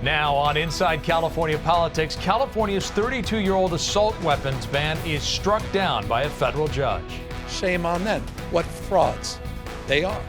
Now on Inside California Politics, California's 32-year-old assault weapons ban is struck down by a federal judge. Shame on them. What frauds they are.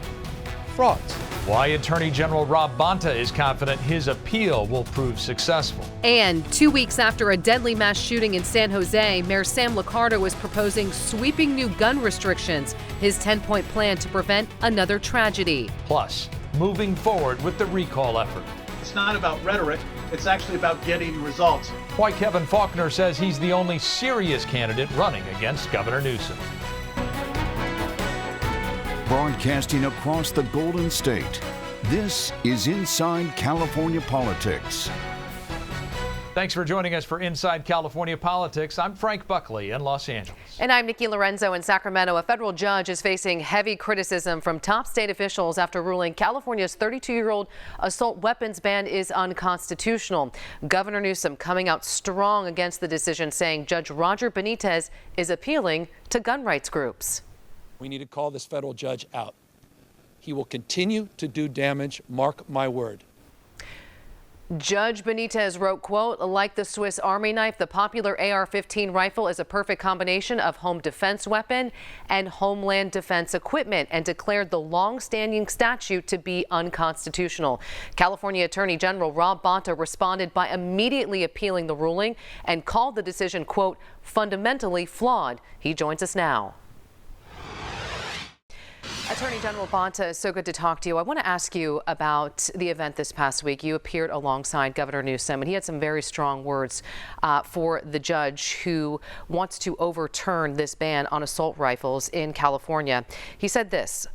Frauds. Why Attorney General Rob Bonta is confident his appeal will prove successful. And 2 weeks after a deadly mass shooting in San Jose, Mayor Sam Liccardo is proposing sweeping new gun restrictions, his 10-point plan to prevent another tragedy. Plus, moving forward with the recall effort. It's not about rhetoric, it's actually about getting results. Why Kevin Faulconer says he's the only serious candidate running against Governor Newsom. Broadcasting across the Golden State, this is Inside California Politics. Thanks for joining us for Inside California Politics. I'm Frank Buckley in Los Angeles. And I'm Nikki Lorenzo in Sacramento. A federal judge is facing heavy criticism from top state officials after ruling California's 32-year-old assault weapons ban is unconstitutional. Governor Newsom coming out strong against the decision, saying Judge Roger Benitez is appealing to gun rights groups. We need to call this federal judge out. He will continue to do damage, mark my word. Judge Benitez wrote, quote, like the Swiss Army knife, the popular AR-15 rifle is a perfect combination of home defense weapon and homeland defense equipment, and declared the long-standing statute to be unconstitutional. California Attorney General Rob Bonta responded by immediately appealing the ruling and called the decision, quote, fundamentally flawed. He joins us now. Attorney General Bonta, so good to talk to you. I want to ask you about the event this past week. You appeared alongside Governor Newsom, and he had some very strong words for the judge who wants to overturn this ban on assault rifles in California. He said this: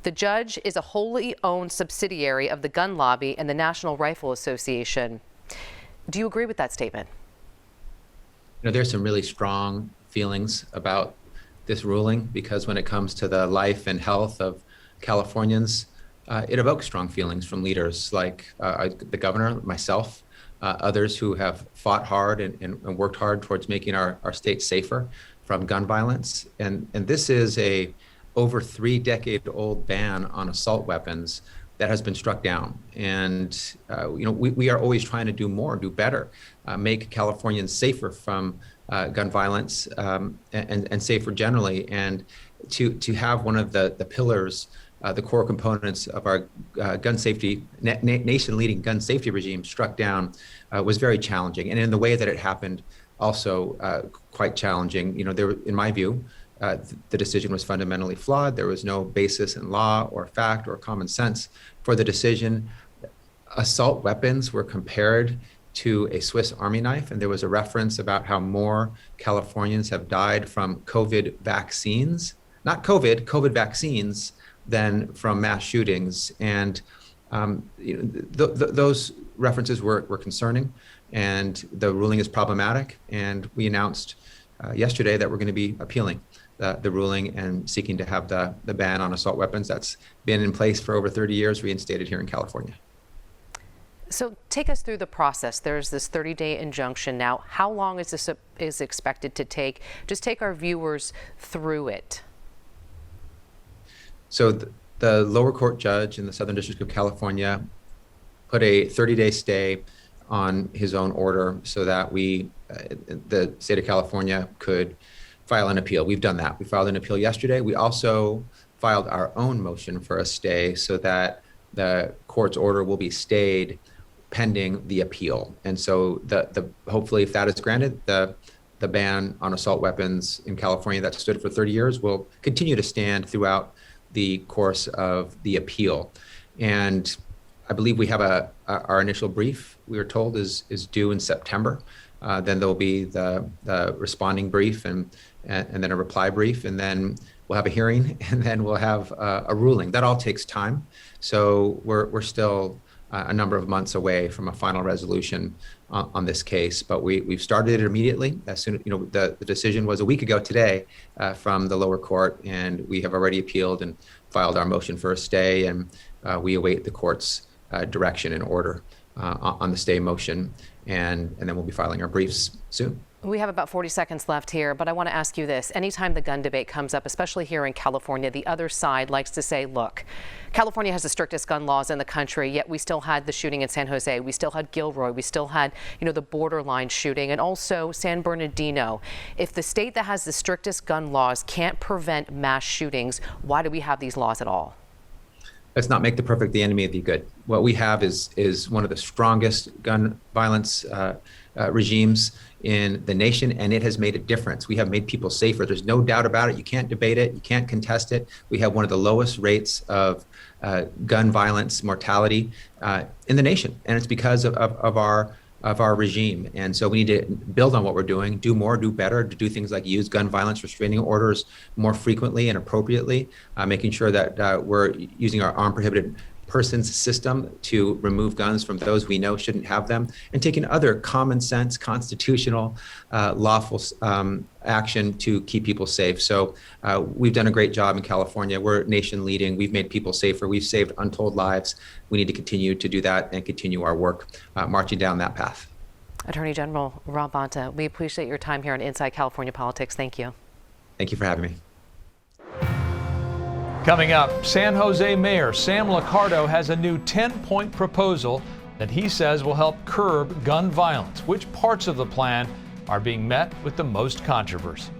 the judge is a wholly owned subsidiary of the gun lobby and the National Rifle Association. Do you agree with that statement? You know, there's some really strong feelings about this ruling, because when it comes to the life and health of Californians, it evokes strong feelings from leaders like the governor, myself, others who have fought hard and worked hard towards making our state safer from gun violence. And this is a over 3-decade-old ban on assault weapons that has been struck down. And you know, we are always trying to do more, do better, make Californians safer from gun violence and safer generally. And to have one of the pillars, the core components of our gun safety, nation-leading gun safety regime struck down was very challenging. And in the way that it happened, also quite challenging. You know, there, in my view, the decision was fundamentally flawed. There was no basis in law or fact or common sense for the decision. Assault weapons were compared to a Swiss Army knife, and there was a reference about how more Californians have died from COVID vaccines, not COVID vaccines, than from mass shootings. And you know, those references were concerning, and the ruling is problematic. And we announced yesterday that we're going to be appealing the ruling and seeking to have the ban on assault weapons that's been in place for over 30 years reinstated here in California. So take us through the process. There's this 30-day injunction now. How long is this expected to take? Just take our viewers through it. So the lower court judge in the Southern District of California put a 30-day stay on his own order so that we, the state of California, could file an appeal. We've done that. We filed an appeal yesterday. We also filed our own motion for a stay so that the court's order will be stayed pending the appeal. And so the hopefully, if that is granted, the ban on assault weapons in California that stood for 30 years will continue to stand throughout the course of the appeal. And I believe we have our initial brief, we were told, is due in September. Then there'll be the responding brief and then a reply brief, and then we'll have a hearing, and then we'll have a ruling. That all takes time. So we're still a number of months away from a final resolution on this case, but we've started it immediately. As soon, you know, the decision was a week ago today from the lower court, and we have already appealed and filed our motion for a stay, and we await the court's direction and order on the stay motion, and then we'll be filing our briefs soon. We have about 40 seconds left here, but I want to ask you this. Anytime the gun debate comes up, especially here in California, the other side likes to say, look, California has the strictest gun laws in the country, yet we still had the shooting in San Jose. We still had Gilroy. We still had, the borderline shooting, and also San Bernardino. If the state that has the strictest gun laws can't prevent mass shootings, why do we have these laws at all? Let's not make the perfect the enemy of the good. What we have is one of the strongest gun violence regimes in the nation, and it has made a difference. We have made people safer. There's no doubt about it. You can't debate it. You can't contest it. We have one of the lowest rates of gun violence mortality in the nation, and it's because of our regime. And so we need to build on what we're doing, do more, do better, to do things like use gun violence restraining orders more frequently and appropriately, making sure that we're using our armed prohibited persons system to remove guns from those we know shouldn't have them, and taking other common sense, constitutional, lawful action to keep people safe. So we've done a great job in California. We're nation leading. We've made people safer. We've saved untold lives. We need to continue to do that and continue our work marching down that path. Attorney General Rob Bonta, we appreciate your time here on Inside California Politics. Thank you. Thank you for having me. Coming up, San Jose Mayor Sam Liccardo has a new 10-point proposal that he says will help curb gun violence. Which parts of the plan are being met with the most controversy?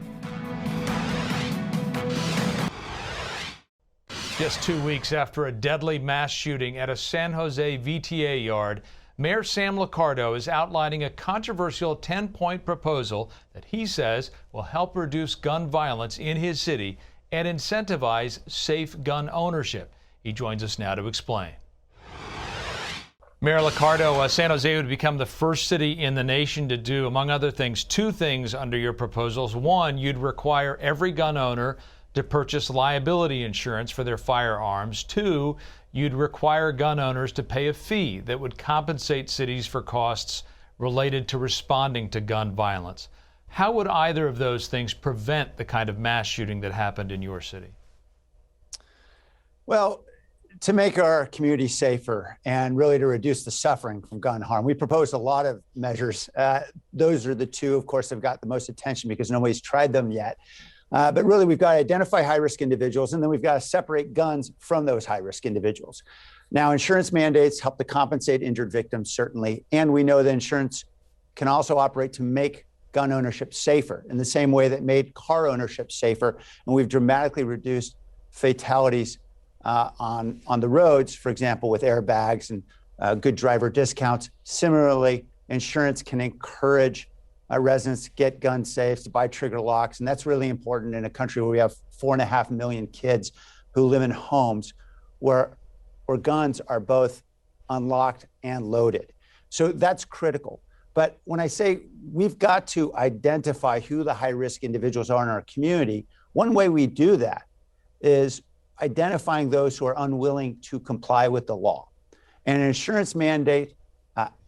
Just 2 weeks after a deadly mass shooting at a San Jose VTA yard, Mayor Sam Liccardo is outlining a controversial 10-point proposal that he says will help reduce gun violence in his city and incentivize safe gun ownership. He joins us now to explain. Mayor Liccardo, San Jose would become the first city in the nation to do, among other things, two things under your proposals. One, you'd require every gun owner to purchase liability insurance for their firearms. Two, you'd require gun owners to pay a fee that would compensate cities for costs related to responding to gun violence. How would either of those things prevent the kind of mass shooting that happened in your city? Well, to make our community safer and really to reduce the suffering from gun harm, we proposed a lot of measures. Those are the two, of course, that have got the most attention because nobody's tried them yet. But really, we've got to identify high-risk individuals, and then we've got to separate guns from those high-risk individuals. Now, insurance mandates help to compensate injured victims, certainly, and we know that insurance can also operate to make gun ownership safer in the same way that made car ownership safer. And we've dramatically reduced fatalities on the roads, for example, with airbags and good driver discounts. Similarly, insurance can encourage residents to get gun safes, to buy trigger locks. And that's really important in a country where we have 4.5 million kids who live in homes where guns are both unlocked and loaded. So that's critical. But when I say we've got to identify who the high-risk individuals are in our community, one way we do that is identifying those who are unwilling to comply with the law. And an insurance mandate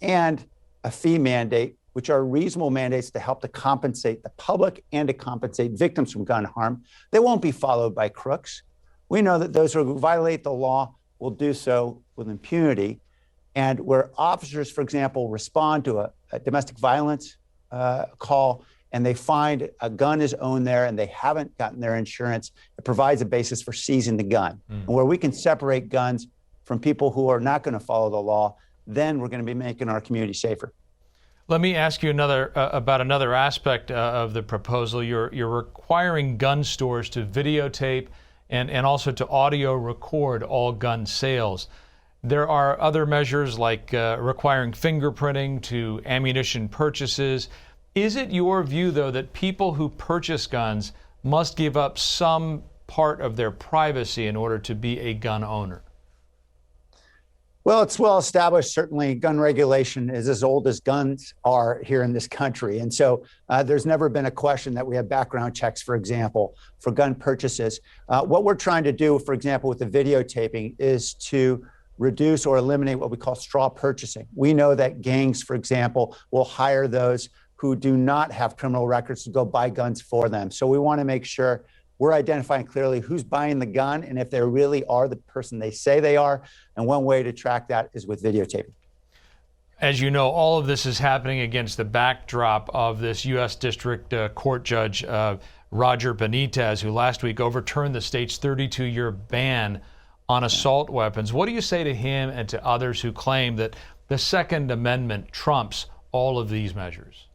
and a fee mandate, which are reasonable mandates to help to compensate the public and to compensate victims from gun harm, they won't be followed by crooks. We know that those who violate the law will do so with impunity. And where officers, for example, respond to a domestic violence call and they find a gun is owned there and they haven't gotten their insurance, it provides a basis for seizing the gun. And where we can separate guns from people who are not going to follow the law, then we're going to be making our community safer. Let me ask you about another aspect of the proposal. You're requiring gun stores to videotape and also to audio record all gun sales. There are other measures like requiring fingerprinting to ammunition purchases. Is it your view, though, that people who purchase guns must give up some part of their privacy in order to be a gun owner? Well, it's well established. Certainly, gun regulation is as old as guns are here in this country. And so there's never been a question that we have background checks, for example, for gun purchases. What we're trying to do, for example, with the videotaping is to reduce or eliminate what we call straw purchasing. We know that gangs, for example, will hire those who do not have criminal records to go buy guns for them. So we want to make sure we're identifying clearly who's buying the gun and if they really are the person they say they are. And one way to track that is with videotaping. As you know, all of this is happening against the backdrop of this U.S. District Court Judge Roger Benitez, who last week overturned the state's 32-year ban on assault weapons. What do you say to him and to others who claim that the Second Amendment trumps all of these measures?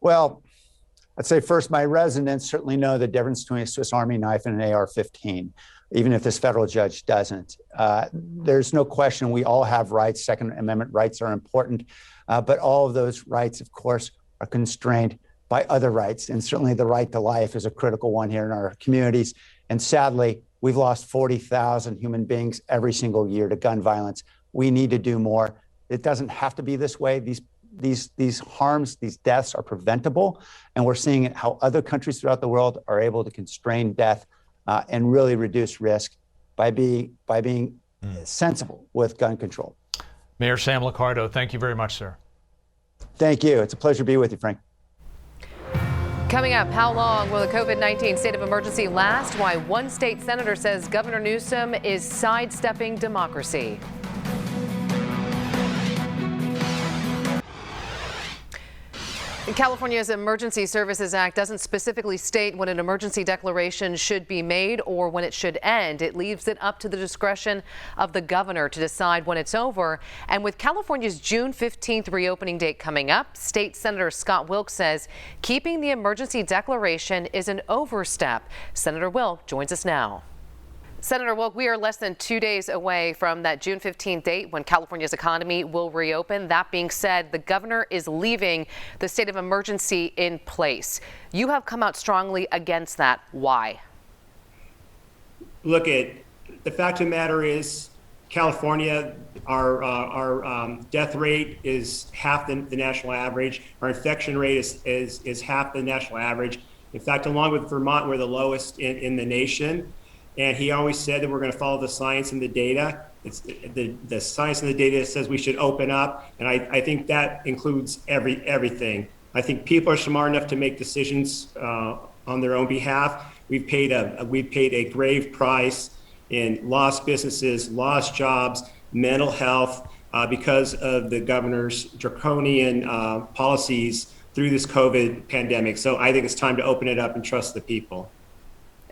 Well, I'd say first, my residents certainly know the difference between a Swiss Army knife and an AR-15, even if this federal judge doesn't. There's no question we all have rights. Second Amendment rights are important, but all of those rights, of course, are constrained by other rights. And certainly the right to life is a critical one here in our communities. And sadly, we've lost 40,000 human beings every single year to gun violence. We need to do more. It doesn't have to be this way. These harms, these deaths are preventable. And we're seeing how other countries throughout the world are able to constrain death and really reduce risk by being sensible with gun control. Mayor Sam Liccardo, thank you very much, sir. Thank you. It's a pleasure to be with you, Frank. Coming up, how long will the COVID-19 state of emergency last? Why one state senator says Governor Newsom is sidestepping democracy. California's Emergency Services Act doesn't specifically state when an emergency declaration should be made or when it should end. It leaves it up to the discretion of the governor to decide when it's over. And with California's June 15th reopening date coming up, State Senator Scott Wilk says keeping the emergency declaration is an overstep. Senator Wilk joins us now. Senator Wilk, we are less than 2 days away from that June 15th date when California's economy will reopen. That being said, the governor is leaving the state of emergency in place. You have come out strongly against that. Why? Look, the fact of the matter is, California, our death rate is half the national average. Our infection rate is half the national average. In fact, along with Vermont, we're the lowest in the nation. And he always said that we're going to follow the science and the data. It's the science and the data that says we should open up. And I think that includes everything. I think people are smart enough to make decisions on their own behalf. We've paid a grave price in lost businesses, lost jobs, mental health, because of the governor's draconian policies through this COVID pandemic. So I think it's time to open it up and trust the people.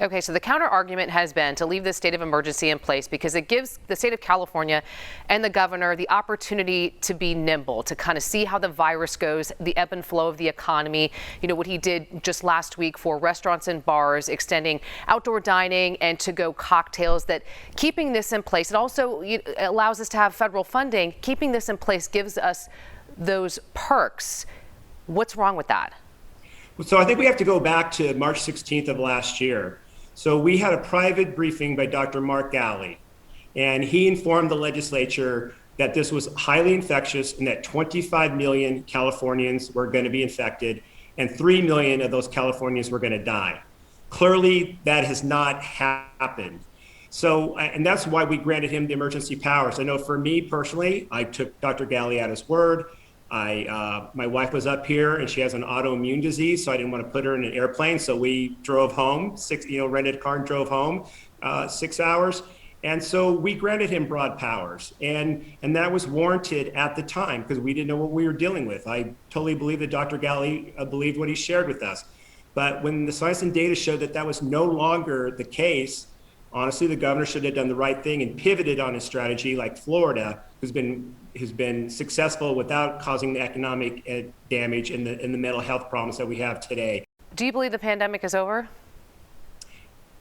Okay, so the counter argument has been to leave the state of emergency in place because it gives the state of California and the governor the opportunity to be nimble, to kind of see how the virus goes, the ebb and flow of the economy. You know, what he did just last week for restaurants and bars, extending outdoor dining and to-go cocktails, that keeping this in place, it also allows us to have federal funding. Keeping this in place gives us those perks. What's wrong with that? So I think we have to go back to March 16th of last year. So we had a private briefing by Dr. Mark Galley, and he informed the legislature that this was highly infectious and that 25 million Californians were going to be infected and 3 million of those Californians were going to die. Clearly, that has not happened. So, and that's why we granted him the emergency powers. I know for me personally, I took Dr. Galley at his word. My wife was up here and she has an autoimmune disease, so I didn't want to put her in an airplane. So we drove home, rented a car and drove home 6 hours. And so we granted him broad powers. And that was warranted at the time because we didn't know what we were dealing with. I totally believe that Dr. Galley believed what he shared with us. But when the science and data showed that that was no longer the case, honestly, the governor should have done the right thing and pivoted on his strategy, like Florida, who's been successful without causing the economic damage and the mental health problems that we have today. Do you believe the pandemic is over?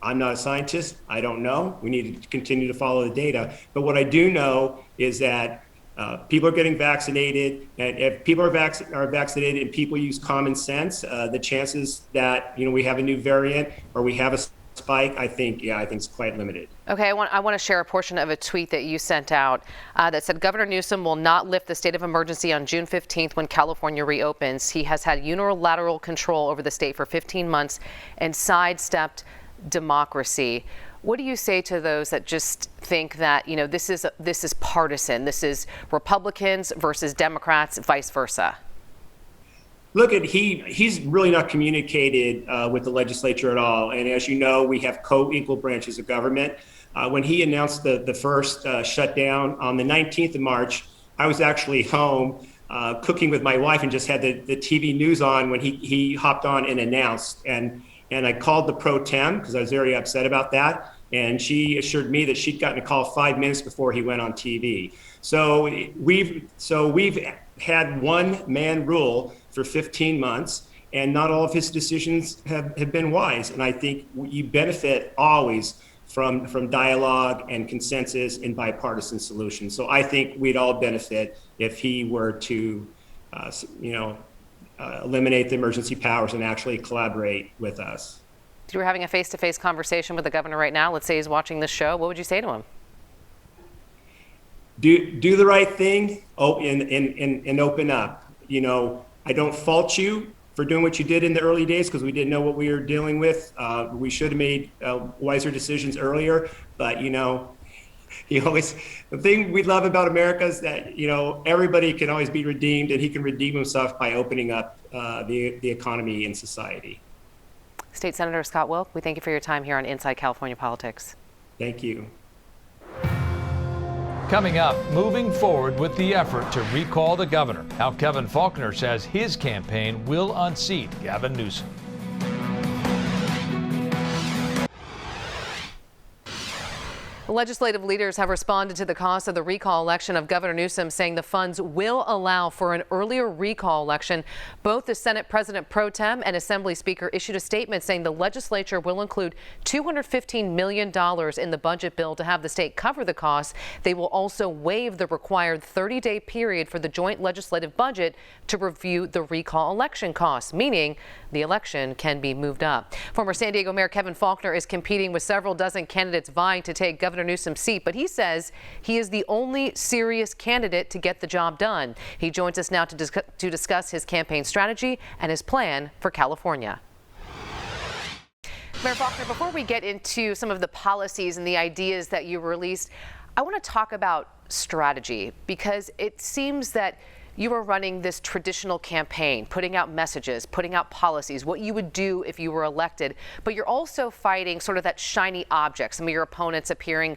I'm not a scientist. I don't know. We need to continue to follow the data. But what I do know is that people are getting vaccinated, and if people are vaccinated and people use common sense, the chances that we have a new variant or we have a spike, I think it's quite limited. Okay, I want to share a portion of a tweet that you sent out that said Governor Newsom will not lift the state of emergency on June 15th when California reopens. He has had unilateral control over the state for 15 months and sidestepped democracy. What do you say to those that just think that this is partisan? This is Republicans versus Democrats, vice versa. Look, he's really not communicated with the legislature at all. And as you know, we have co-equal branches of government. When he announced the first shutdown on the 19th of March, I was actually home cooking with my wife and just had the TV news on when he hopped on and announced. And I called the pro tem because I was very upset about that. And she assured me that she'd gotten a call 5 minutes before he went on TV. So we've had one-man rule for 15 months, and not all of his decisions have been wise. And I think you benefit always from dialogue and consensus and bipartisan solutions. So I think we'd all benefit if he were to, eliminate the emergency powers and actually collaborate with us. If you were having a face-to-face conversation with the governor right now, let's say he's watching this show, what would you say to him? Do the right thing, and open up. I don't fault you for doing what you did in the early days because we didn't know what we were dealing with. We should have made wiser decisions earlier, but the thing we love about America is that everybody can always be redeemed, and he can redeem himself by opening up the economy and society. State Senator Scott Wilk, we thank you for your time here on Inside California Politics. Thank you. Coming up, moving forward with the effort to recall the governor, how Kevin Faulconer says his campaign will unseat Gavin Newsom. Legislative leaders have responded to the cost of the recall election of Governor Newsom, saying the funds will allow for an earlier recall election. Both the Senate President Pro Tem and Assembly Speaker issued a statement saying the legislature will include $215 million in the budget bill to have the state cover the costs. They will also waive the required 30-day period for the joint legislative budget to review the recall election costs, meaning the election can be moved up. Former San Diego Mayor Kevin Faulconer is competing with several dozen candidates vying to take Governor Newsom's seat, but he says he is the only serious candidate to get the job done. He joins us now to discuss his campaign strategy and his plan for California. Mayor Faulconer, before we get into some of the policies and the ideas that you released, I want to talk about strategy, because it seems that you are running this traditional campaign, putting out messages, putting out policies, what you would do if you were elected, but you're also fighting sort of that shiny object. Some of your opponents appearing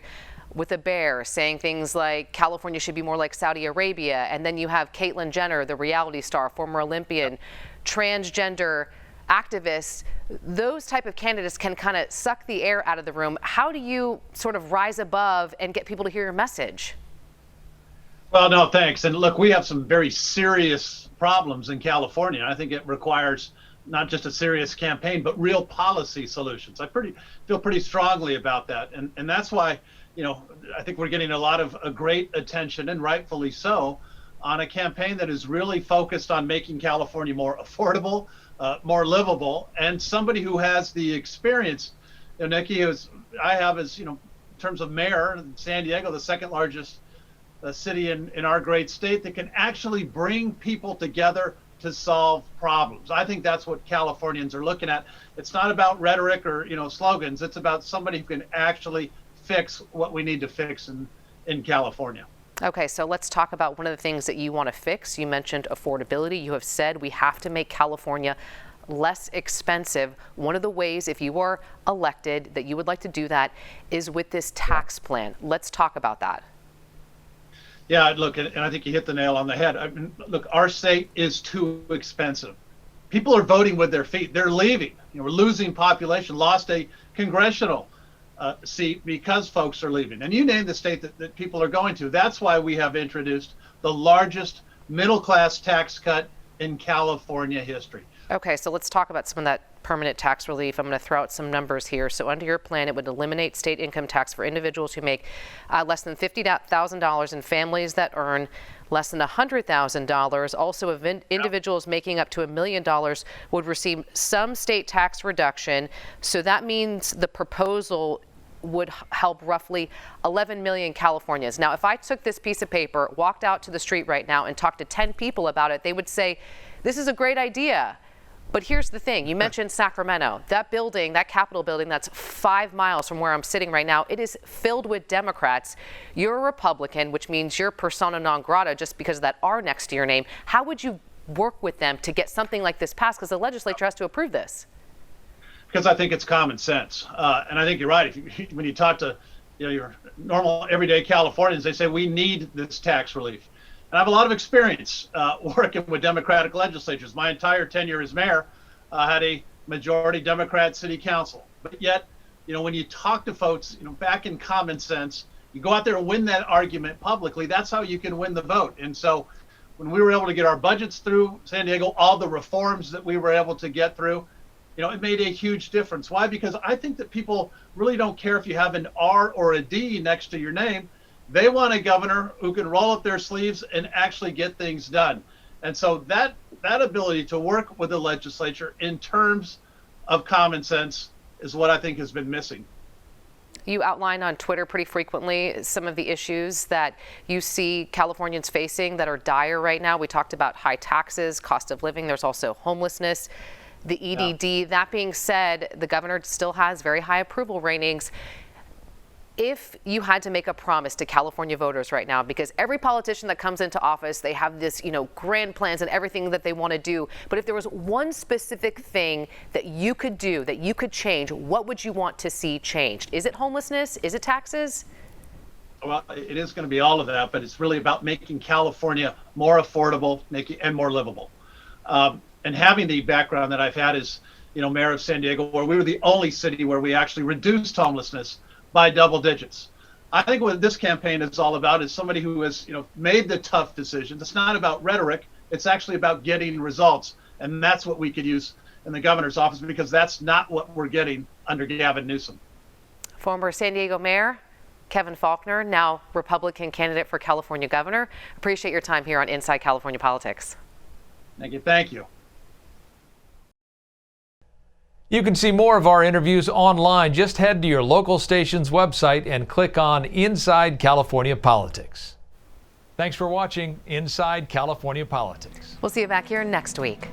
with a bear, saying things like California should be more like Saudi Arabia, and then you have Caitlyn Jenner, the reality star, former Olympian, transgender activists. Those type of candidates can kind of suck the air out of the room. How do you sort of rise above and get people to hear your message? Well, no, thanks. And look, we have some very serious problems in California. I think it requires not just a serious campaign, but real policy solutions. I feel pretty strongly about that. And that's why, I think we're getting a lot of great attention, and rightfully so, on a campaign that is really focused on making California more affordable, more livable, and somebody who has the experience. Nikki, I have as, in terms of mayor in San Diego, the second largest city in our great state, that can actually bring people together to solve problems. I think that's what Californians are looking at. It's not about rhetoric or slogans. It's about somebody who can actually fix what we need to fix in California. Okay, so let's talk about one of the things that you want to fix. You mentioned affordability. You have said we have to make California less expensive. One of the ways, if you are elected, that you would like to do that is with this tax plan. Let's talk about that. Yeah, look, and I think you hit the nail on the head. I mean, look, our state is too expensive. People are voting with their feet. They're leaving. We're losing population, lost a congressional seat because folks are leaving. And you name the state that people are going to. That's why we have introduced the largest middle-class tax cut in California history. Okay, so let's talk about some of that permanent tax relief. I'm going to throw out some numbers here. So under your plan, it would eliminate state income tax for individuals who make less than $50,000 and families that earn less than $100,000. Also, individuals making up to $1 million would receive some state tax reduction. So that means the proposal would help roughly 11 million Californians. Now, if I took this piece of paper, walked out to the street right now and talked to 10 people about it, they would say, this is a great idea. But here's the thing. You mentioned Sacramento. That building, that Capitol building, that's 5 miles from where I'm sitting right now. It is filled with Democrats. You're a Republican, which means you're persona non grata just because of that R next to your name. How would you work with them to get something like this passed? Because the legislature has to approve this. Because I think it's common sense. And I think you're right. When you talk to your normal, everyday Californians, they say we need this tax relief. And I have a lot of experience working with Democratic legislatures. My entire tenure as mayor had a majority Democrat city council. But yet, when you talk to folks, back in common sense, you go out there and win that argument publicly. That's how you can win the vote. And so when we were able to get our budgets through San Diego, all the reforms that we were able to get through, it made a huge difference. Why? Because I think that people really don't care if you have an R or a D next to your name. They want a governor who can roll up their sleeves and actually get things done. And so that ability to work with the legislature in terms of common sense is what I think has been missing. You outline on Twitter pretty frequently some of the issues that you see Californians facing that are dire right now. We talked about high taxes, cost of living. There's also homelessness, the EDD. Yeah. That being said, the governor still has very high approval ratings. If you had to make a promise to California voters right now, because every politician that comes into office, they have this, grand plans and everything that they want to do. But if there was one specific thing that you could do, that you could change, what would you want to see changed? Is it homelessness? Is it taxes? Well, it is going to be all of that, but it's really about making California more affordable, and more livable. And having the background that I've had as, mayor of San Diego, where we were the only city where we actually reduced homelessness by double digits. I think what this campaign is all about is somebody who has, made the tough decisions. It's not about rhetoric. It's actually about getting results. And that's what we could use in the governor's office, because that's not what we're getting under Gavin Newsom. Former San Diego Mayor Kevin Faulconer, now Republican candidate for California governor. Appreciate your time here on Inside California Politics. Thank you. You can see more of our interviews online. Just head to your local station's website and click on Inside California Politics. Thanks for watching Inside California Politics. We'll see you back here next week.